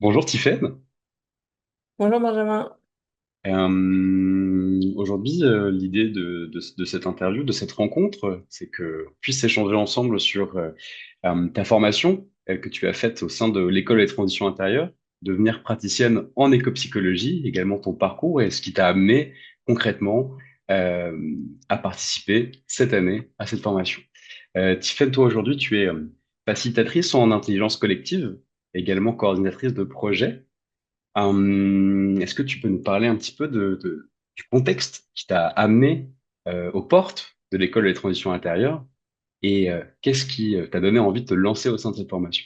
Bonjour Tiffaine. Bonjour Benjamin. Aujourd'hui, l'idée de cette interview, de cette rencontre, c'est que puisse échanger ensemble sur ta formation que tu as faite au sein de l'école des transitions intérieures, devenir praticienne en écopsychologie, également ton parcours et ce qui t'a amené concrètement euh, à participer cette année à cette formation. Tiffaine, toi aujourd'hui, tu es facilitatrice en intelligence collective, également coordinatrice de projet. Est-ce que tu peux nous parler un petit peu du contexte qui t'a amené aux portes de l'école des transitions intérieures et qu'est-ce qui t'a donné envie de te lancer au sein de cette formation?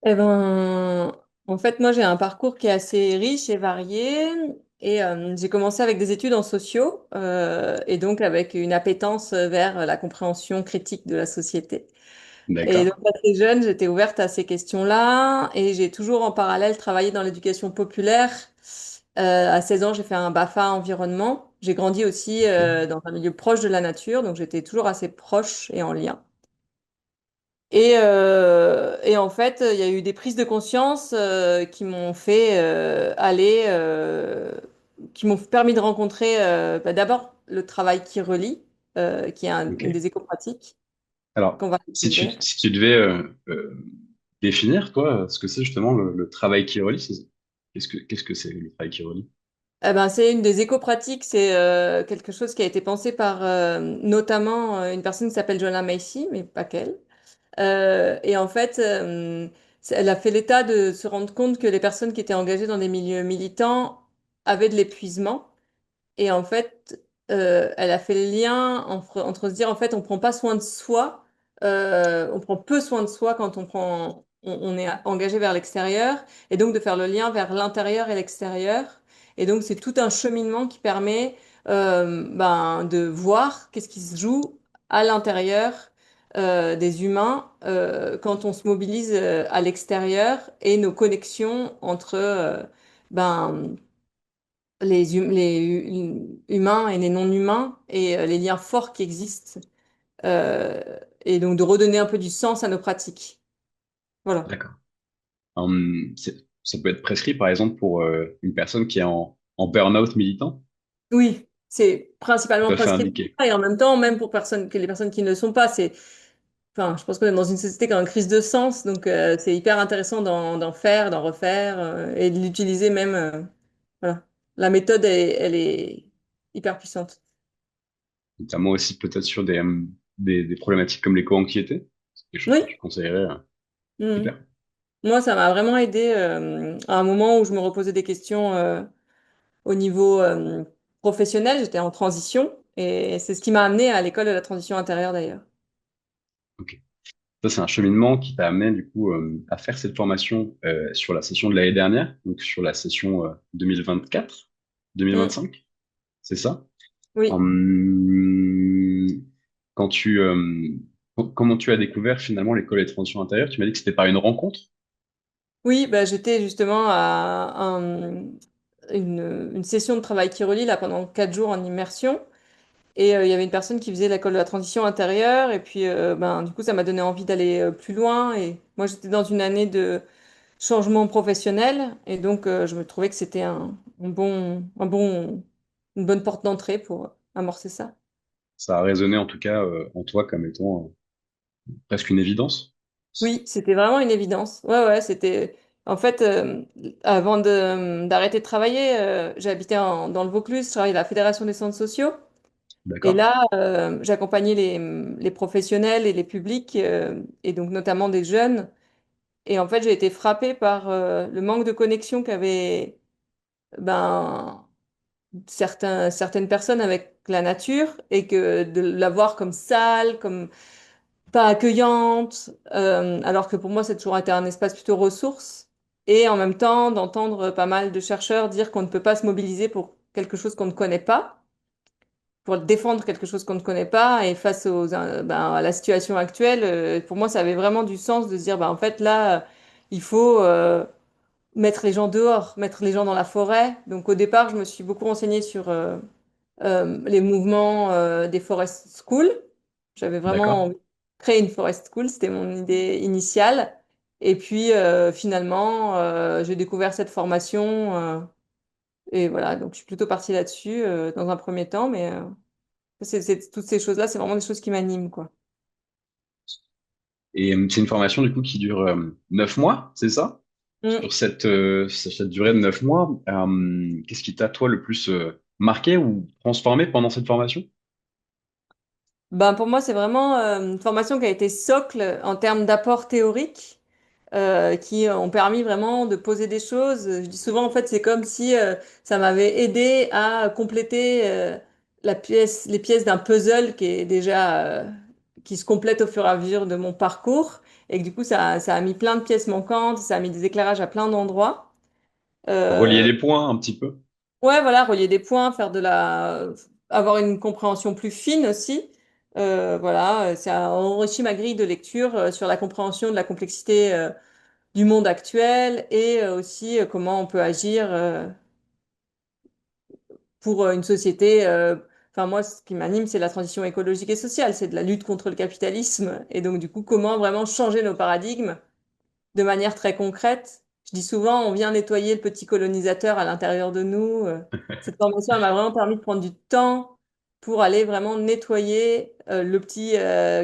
Eh ben, en fait, moi, j'ai un parcours qui est assez riche et varié. Et j'ai commencé avec des études en sociaux et donc avec une appétence vers la compréhension critique de la société. Et donc, D'accord. assez jeune, j'étais ouverte à ces questions-là et j'ai toujours en parallèle travaillé dans l'éducation populaire. À 16 ans, j'ai fait un BAFA environnement. J'ai grandi aussi Ok. dans un milieu proche de la nature, donc j'étais toujours assez proche et en lien. Et en fait, il y a eu des prises de conscience qui m'ont fait qui m'ont permis de rencontrer d'abord le travail qui relie, qui est Ok. une des éco-pratiques Alors, qu'on va si tu, découvrir. si tu devais définir, toi, ce que c'est justement le travail qui relie, qu'est-ce que c'est le travail qui relie? Eh ben, c'est une des éco-pratiques, c'est quelque chose qui a été pensé par notamment une personne qui s'appelle Joanna Macy, mais pas qu'elle. Et en fait, elle a fait l'état de se rendre compte que les personnes qui étaient engagées dans des milieux militants avaient de l'épuisement. Et en fait, elle a fait le lien entre se dire, en fait, on prend pas soin de soi, on prend peu soin de soi quand on est engagé vers l'extérieur, et donc de faire le lien vers l'intérieur et l'extérieur. Et donc, c'est tout un cheminement qui permet de voir qu'est-ce qui se joue à l'intérieur des humains quand on se mobilise à l'extérieur et nos connexions entre ben, humains et les non-humains et les liens forts qui existent. Euh, et donc de redonner un peu du sens à nos pratiques. Voilà. D'accord. Ça peut être prescrit, par exemple, pour une personne qui est en burn-out militant. Oui, c'est Tout principalement à fait prescrit pour indiqué. ça. Et en même temps, même pour les personnes qui ne le sont pas, enfin, je pense qu'on est dans une société qui a une crise de sens, donc c'est hyper intéressant d'en faire, d'en refaire et de l'utiliser même. Voilà. La méthode, elle est hyper puissante. Notamment aussi peut-être sur des problématiques comme l'éco-anxiété. C'est quelque chose Oui. que tu conseillerais. Mhm. Super. Moi, ça m'a vraiment aidé à un moment où je me reposais des questions au niveau professionnel. J'étais en transition et c'est ce qui m'a amené à l'école de la transition intérieure d'ailleurs. Ok. Ça, c'est un cheminement qui t'a amené du coup à faire cette formation sur la session de l'année dernière, donc sur la session 2024, Mm. 2025, c'est ça? Oui, Hum, quand tu, comment tu as découvert finalement l'école des transitions intérieures? Tu m'as dit que c'était par une rencontre. oui, bah, j'étais justement à une session de travail qui relie là pendant 4 jours en immersion. Et il y avait une personne qui faisait l'école de la transition intérieure. Et puis, du coup, ça m'a donné envie d'aller plus loin. Et moi, j'étais dans une année de changement professionnel. Et donc, je me trouvais que c'était une bonne porte d'entrée pour amorcer ça. Ça a résonné en tout cas en toi comme étant presque une évidence. Oui, c'était vraiment une évidence. Ouais, ouais, c'était. En fait, avant d'arrêter de travailler, j'habitais dans le Vaucluse, je travaillais à la Fédération des centres sociaux. Et D'accord? là, j'accompagnais les professionnels et les publics, et donc notamment des jeunes. Et en fait, j'ai été frappée par le manque de connexion qu'avaient ben, certaines personnes avec la nature, et que de la voir comme sale, comme pas accueillante, alors que pour moi, c'est toujours été un espace plutôt ressource. Et en même temps, d'entendre pas mal de chercheurs dire qu'on ne peut pas se mobiliser pour quelque chose qu'on ne connaît pas, pour défendre quelque chose qu'on ne connaît pas. Et face à la situation actuelle, pour moi, ça avait vraiment du sens de se dire, en fait, là, il faut mettre les gens dehors, mettre les gens dans la forêt. Donc au départ, je me suis beaucoup renseignée sur les mouvements des forest schools. J'avais vraiment D'accord? envie de créer une forest school, c'était mon idée initiale. Et puis finalement, j'ai découvert cette formation et voilà, donc je suis plutôt partie là-dessus dans un premier temps, mais toutes ces choses-là, c'est vraiment des choses qui m'animent, quoi. Et c'est une formation du coup qui dure 9 mois, c'est ça? Mm. Sur cette durée de 9 mois, qu'est-ce qui t'a toi le plus marqué ou transformé pendant cette formation? Ben, pour moi, c'est vraiment une formation qui a été socle en termes d'apport théorique, qui ont permis vraiment de poser des choses. Je dis souvent, en fait, c'est comme si ça m'avait aidé à compléter les pièces d'un puzzle qui est déjà, qui se complète au fur et à mesure de mon parcours. Et que du coup, ça a mis plein de pièces manquantes, ça a mis des éclairages à plein d'endroits. Relier Euh, les points un petit peu. Ouais, voilà, relier des points, avoir une compréhension plus fine aussi. Voilà, ça a enrichi ma grille de lecture sur la compréhension de la complexité du monde actuel et aussi comment on peut agir pour une société. Enfin, moi, ce qui m'anime, c'est la transition écologique et sociale, c'est de la lutte contre le capitalisme. Et donc, du coup, comment vraiment changer nos paradigmes de manière très concrète. Je dis souvent, on vient nettoyer le petit colonisateur à l'intérieur de nous. Cette formation, elle m'a vraiment permis de prendre du temps pour aller vraiment nettoyer le petit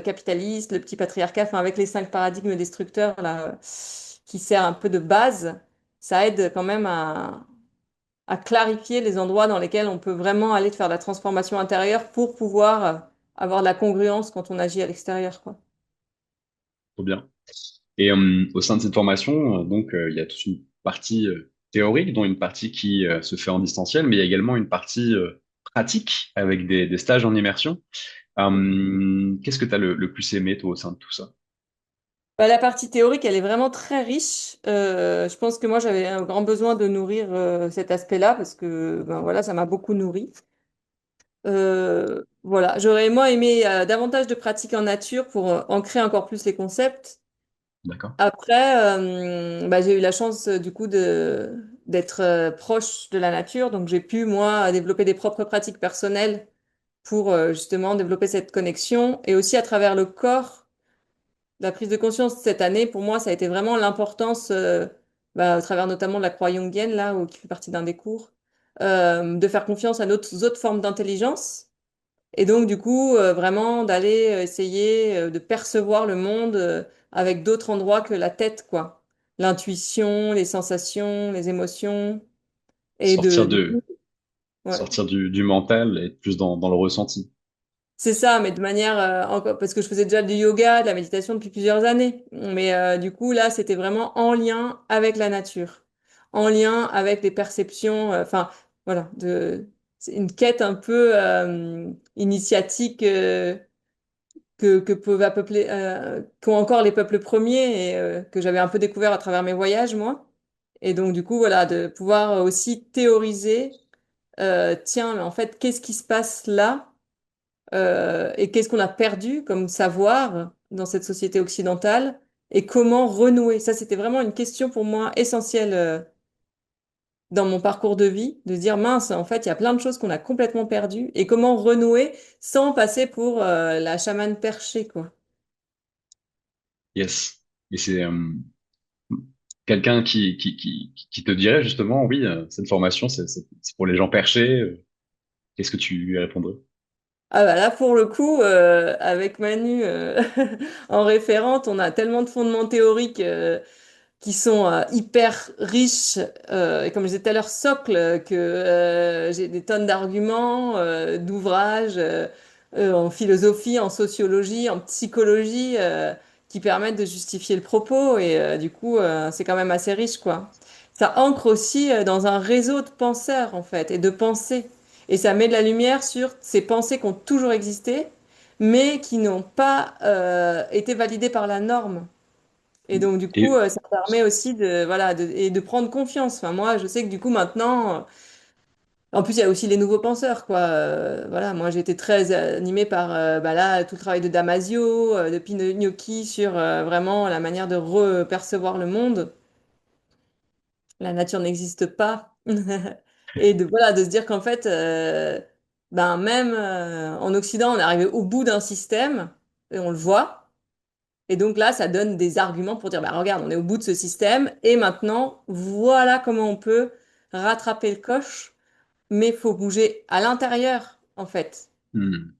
capitaliste, le petit patriarcat, enfin, avec les 5 paradigmes destructeurs là, qui sert un peu de base. Ça aide quand même à clarifier les endroits dans lesquels on peut vraiment aller faire de la transformation intérieure pour pouvoir avoir de la congruence quand on agit à l'extérieur, quoi. Trop bien. Et au sein de cette formation, donc, il y a toute une partie théorique, dont une partie qui se fait en distanciel, mais il y a également une partie pratique avec des stages en immersion. Qu'est-ce que tu as le plus aimé, toi, au sein de tout ça? Bah, la partie théorique, elle est vraiment très riche. Je pense que moi, j'avais un grand besoin de nourrir cet aspect-là parce que ben, voilà, ça m'a beaucoup nourri. Voilà, j'aurais moi aimé davantage de pratique en nature pour ancrer encore plus les concepts. D'accord. Après, bah, j'ai eu la chance du coup d'être proche de la nature, donc j'ai pu moi développer des propres pratiques personnelles pour justement développer cette connexion et aussi à travers le corps. La prise de conscience cette année, pour moi, ça a été vraiment l'importance, bah, au travers notamment de la croix jungienne, là, qui fait partie d'un des cours, de faire confiance à nos autres formes d'intelligence. Et donc, du coup, vraiment d'aller essayer de percevoir le monde avec d'autres endroits que la tête, quoi. L'intuition, les sensations, les émotions. Et Sortir du coup, de, ouais. sortir du mental et être plus dans le ressenti. C'est ça, mais de manière encore parce que je faisais déjà du yoga, de la méditation depuis plusieurs années. Mais du coup, là, c'était vraiment en lien avec la nature, en lien avec les perceptions. Enfin, voilà, c'est une quête un peu initiatique que peuvent qu'ont encore les peuples premiers et que j'avais un peu découvert à travers mes voyages, moi. Et donc, du coup, voilà, de pouvoir aussi théoriser. Tiens, mais en fait, qu'est-ce qui se passe là? Et qu'est-ce qu'on a perdu comme savoir dans cette société occidentale et comment renouer? Ça, c'était vraiment une question pour moi essentielle dans mon parcours de vie, de se dire, mince, en fait, il y a plein de choses qu'on a complètement perdues et comment renouer sans passer pour la chamane perchée, quoi. Yes. Et c'est quelqu'un qui te dirait justement, oui, cette formation, c'est pour les gens perchés. Qu'est-ce que tu lui répondrais? Ah bah là, pour le coup, avec Manu en référente, on a tellement de fondements théoriques qui sont hyper riches et comme je disais tout à l'heure, socle, que j'ai des tonnes d'arguments, d'ouvrages en philosophie, en sociologie, en psychologie qui permettent de justifier le propos et du coup, c'est quand même assez riche, quoi. Ça ancre aussi dans un réseau de penseurs, en fait, et de pensées. Et ça met de la lumière sur ces pensées qui ont toujours existé, mais qui n'ont pas été validées par la norme. Et donc, du coup, Et ça permet aussi et de prendre confiance. Enfin, moi, je sais que du coup, maintenant, en plus, il y a aussi les nouveaux penseurs, quoi. Voilà, moi, j'ai été très animée par, bah là, tout le travail de Damasio, de Pinocchio sur vraiment la manière de repercevoir le monde. La nature n'existe pas. Et voilà, de se dire qu'en fait, ben, même en Occident, on est arrivé au bout d'un système, et on le voit. Et donc là, ça donne des arguments pour dire, bah, regarde, on est au bout de ce système et maintenant, voilà comment on peut rattraper le coche, mais il faut bouger à l'intérieur, en fait. Hmm.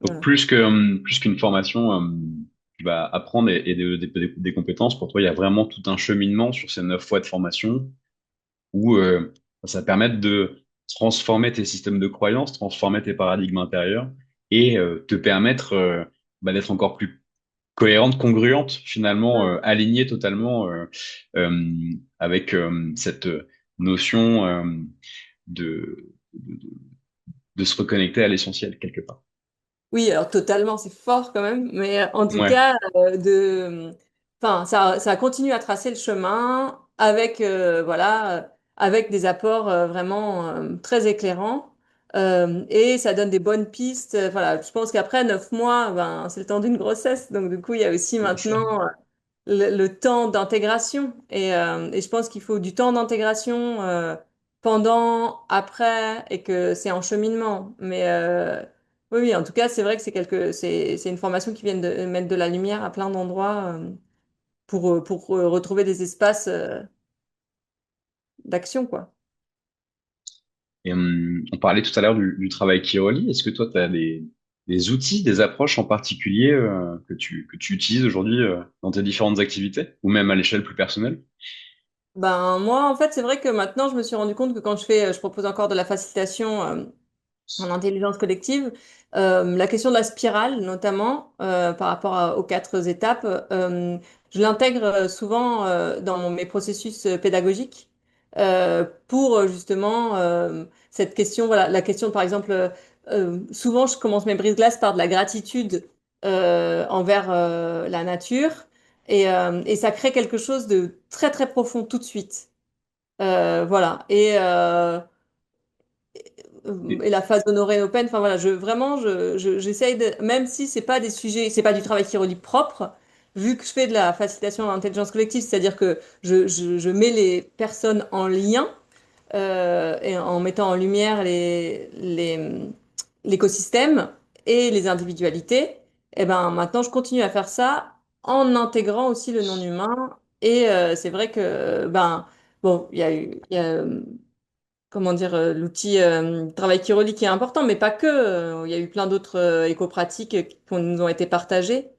Donc Voilà. plus qu'une formation, tu vas apprendre et des compétences. Pour toi, il y a vraiment tout un cheminement sur ces 9 fois de formation où ça permet de transformer tes systèmes de croyances, transformer tes paradigmes intérieurs et te permettre d'être encore plus cohérente, congruente, finalement, alignée totalement avec cette notion de, de, de se reconnecter à l'essentiel quelque part. Oui, alors totalement, c'est fort quand même, mais en tout Ouais, cas, enfin, ça continue à tracer le chemin avec, voilà, avec des apports vraiment très éclairants, et ça donne des bonnes pistes. Voilà, je pense qu'après 9 mois, ben, c'est le temps d'une grossesse, donc du coup, il y a aussi c'est ça. maintenant le temps d'intégration. Et je pense qu'il faut du temps d'intégration pendant, après, et que c'est en cheminement. Mais oui, oui, en tout cas, c'est vrai que c'est une formation qui vient de mettre de la lumière à plein d'endroits pour retrouver des espaces d'action, quoi. Et on parlait tout à l'heure du travail qui relie. Est-ce que toi, tu as des outils, des approches en particulier que tu utilises aujourd'hui dans tes différentes activités ou même à l'échelle plus personnelle? Ben, moi, en fait, c'est vrai que maintenant, je me suis rendu compte que quand je propose encore de la facilitation en intelligence collective, la question de la spirale, notamment par rapport aux 4 étapes, je l'intègre souvent dans mes processus pédagogiques pour justement cette question, voilà, la question, par exemple, souvent je commence mes brises-glaces par de la gratitude envers la nature et ça crée quelque chose de très très profond tout de suite. Voilà. Et la phase honorée open, enfin voilà, vraiment, j'essaye de, même si c'est pas des sujets, c'est pas du travail qui relie propre, vu que je fais de la facilitation en intelligence collective, c'est-à-dire que je mets les personnes en lien et en mettant en lumière l'écosystème et les individualités, et ben maintenant je continue à faire ça en intégrant aussi le non-humain. Et c'est vrai que ben bon, il y a comment dire, l'outil travail qui relie qui est important, mais pas que. Il y a eu plein d'autres éco-pratiques qui nous ont été partagées,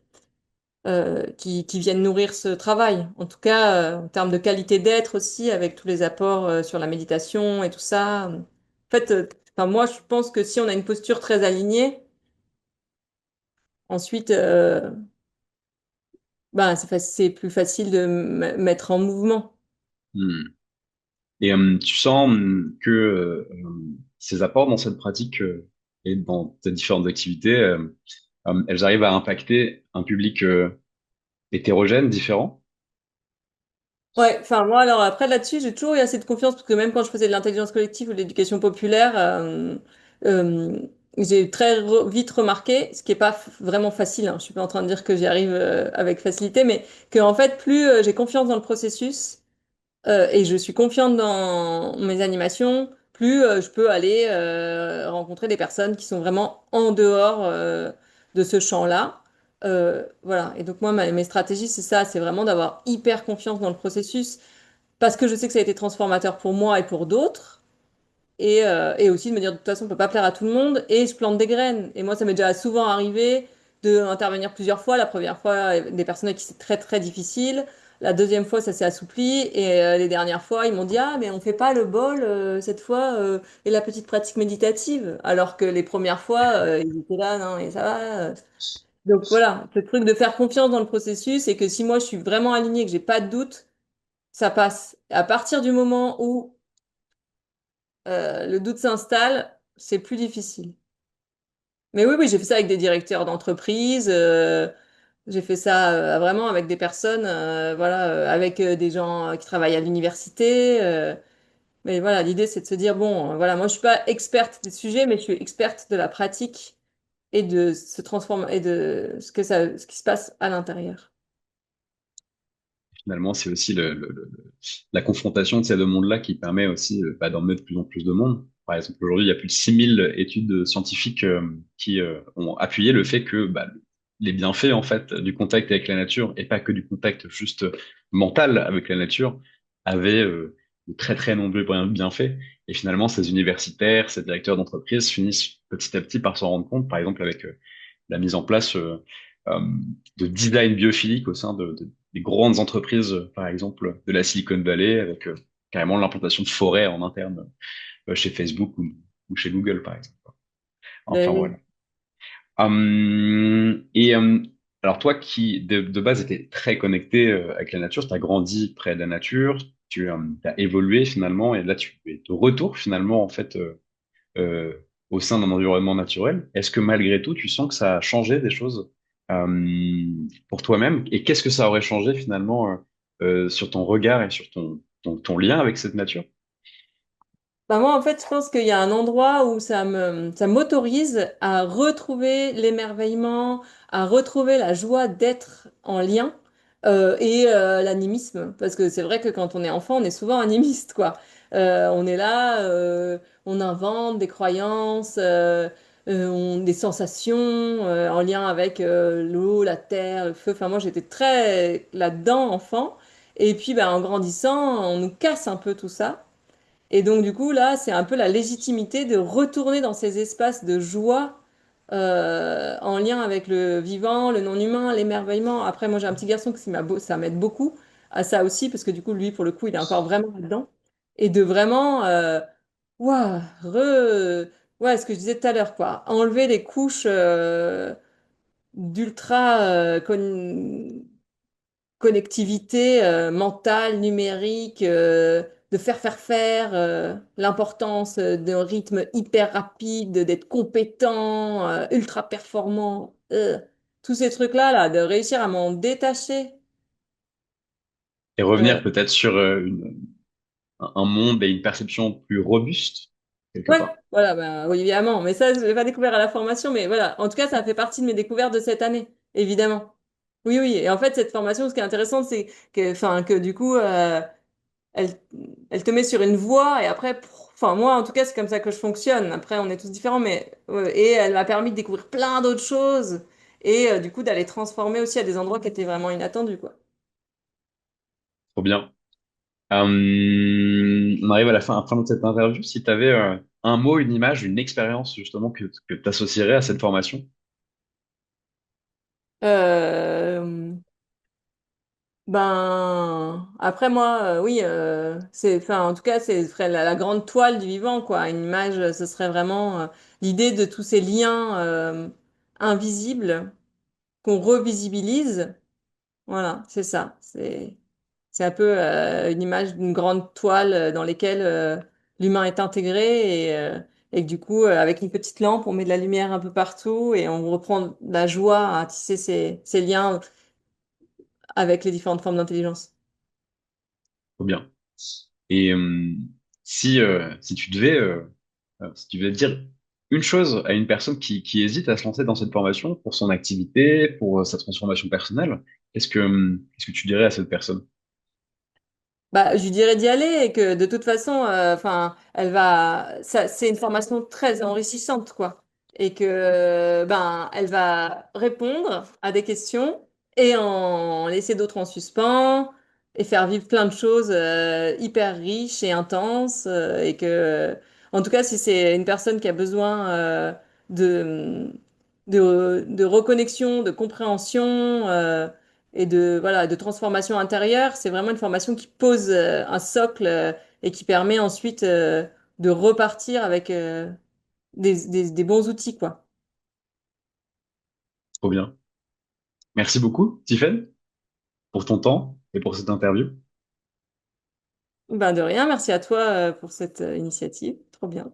qui viennent nourrir ce travail. En tout cas, en termes de qualité d'être aussi, avec tous les apports sur la méditation et tout ça. En fait, enfin, moi, je pense que si on a une posture très alignée, ensuite, ben, c'est plus facile de mettre en mouvement. Hmm. Et tu sens que ces apports dans cette pratique et dans tes différentes activités, elles arrivent à impacter un public hétérogène, différent? Ouais, enfin moi alors après là-dessus j'ai toujours eu assez de confiance parce que même quand je faisais de l'intelligence collective ou de l'éducation populaire, euh, j'ai vite remarqué, ce qui est pas vraiment facile, hein, je suis pas en train de dire que j'y arrive avec facilité, mais que en fait plus j'ai confiance dans le processus et je suis confiante dans mes animations, plus je peux aller rencontrer des personnes qui sont vraiment en dehors de ce champ-là. Voilà. Et donc moi, mes stratégies, c'est ça, c'est vraiment d'avoir hyper confiance dans le processus parce que je sais que ça a été transformateur pour moi et pour d'autres. Et aussi de me dire, de toute façon, on peut pas plaire à tout le monde et je plante des graines. Et moi, ça m'est déjà souvent arrivé d'intervenir plusieurs fois. La première fois, des personnes avec qui c'est très, très difficile. La deuxième fois, ça s'est assoupli. Et les dernières fois, ils m'ont dit, ah, mais on fait pas le bol cette fois et la petite pratique méditative. Alors que les premières fois, ils étaient là, non, et ça va. Donc voilà, ce truc de faire confiance dans le processus et que si moi, je suis vraiment alignée, que j'ai pas de doute, ça passe. À partir du moment où le doute s'installe, c'est plus difficile. Mais oui, oui, j'ai fait ça avec des directeurs d'entreprise. J'ai fait ça vraiment avec des personnes, voilà, avec des gens qui travaillent à l'université. Mais voilà, l'idée, c'est de se dire, bon, voilà, moi, je suis pas experte des sujets, mais je suis experte de la pratique et de se transformer et de ce qui se passe à l'intérieur. Finalement, c'est aussi la confrontation de ces deux mondes-là qui permet aussi d'emmener de plus en plus de monde. Par exemple, aujourd'hui, il y a plus de 6000 études scientifiques qui ont appuyé le fait que les bienfaits en fait du contact avec la nature et pas que du contact juste mental avec la nature avaient de très très nombreux bienfaits. Et finalement, ces universitaires, ces directeurs d'entreprise finissent petit à petit par s'en rendre compte, par exemple avec la mise en place euh, de design biophilique au sein des grandes entreprises, par exemple de la Silicon Valley, avec carrément l'implantation de forêts en interne chez Facebook ou chez Google, par exemple. Ben Enfin voilà. oui. Et alors toi qui de base étais très connecté avec la nature, tu as grandi près de la nature, tu as évolué finalement et là tu es de retour finalement en fait euh, au sein d'un environnement naturel. Est-ce que malgré tout tu sens que ça a changé des choses pour toi-même et qu'est-ce que ça aurait changé finalement sur ton regard et sur ton lien avec cette nature? Bah moi, en fait, je pense qu'il y a un endroit où ça m'autorise à retrouver l'émerveillement, à retrouver la joie d'être en lien l'animisme. Parce que c'est vrai que quand on est enfant, on est souvent animiste, quoi. On est là, on invente des croyances, des sensations en lien avec l'eau, la terre, le feu. Enfin, moi, j'étais très là-dedans, enfant. Et puis, bah, en grandissant, on nous casse un peu tout ça. Et donc, du coup, là, c'est un peu la légitimité de retourner dans ces espaces de joie en lien avec le vivant, le non-humain, l'émerveillement. Après, moi, j'ai un petit garçon ça m'aide beaucoup à ça aussi, parce que du coup, lui, pour le coup, il est encore vraiment là-dedans. Et de vraiment, ouah, ouais, ce que je disais tout à l'heure, quoi, enlever les couches d'ultra connectivité mentale, numérique, de faire, l'importance d'un rythme hyper rapide, d'être compétent, ultra performant, tous ces trucs-là, là, de réussir à m'en détacher. Et euh, revenir peut-être sur un monde et une perception plus robuste quelque ouais, part. voilà, bah, oui, évidemment. Mais ça, je l'ai pas découvert à la formation, mais voilà. En tout cas, ça fait partie de mes découvertes de cette année, évidemment. Oui, oui. Et en fait, cette formation, ce qui est intéressant, c'est enfin, que du coup, elle, elle te met sur une voie et après, enfin moi en tout cas c'est comme ça que je fonctionne. Après on est tous différents, mais et elle m'a permis de découvrir plein d'autres choses et du coup d'aller transformer aussi à des endroits qui étaient vraiment inattendus quoi. Trop bien. On arrive à la fin de cette interview. Si tu avais un mot, une image, une expérience justement que tu associerais à cette formation, Euh, Ben après moi oui c'est enfin en tout cas c'est ce serait la grande toile du vivant quoi. Une image ce serait vraiment l'idée de tous ces liens invisibles qu'on revisibilise. Voilà, c'est ça. C'est un peu une image d'une grande toile dans laquelle l'humain est intégré et que du coup, avec une petite lampe, on met de la lumière un peu partout et on reprend la joie à tisser ces liens avec les différentes formes d'intelligence. trop bien. Et si tu devais dire une chose à une personne qui hésite à se lancer dans cette formation pour son activité, pour sa transformation personnelle, qu'est-ce que tu dirais à cette personne? Bah, je lui dirais d'y aller et que de toute façon, enfin, c'est une formation très enrichissante, quoi. Et que, ben, elle va répondre à des questions et en laisser d'autres en suspens et faire vivre plein de choses hyper riches et intenses. Et que, en tout cas, si c'est une personne qui a besoin de, de reconnexion, de compréhension, et de voilà de transformation intérieure. C'est vraiment une formation qui pose un socle et qui permet ensuite de repartir avec des bons outils quoi. Trop bien. Merci beaucoup, Tiffen, pour ton temps et pour cette interview. Ben de rien, merci à toi pour cette initiative, trop bien.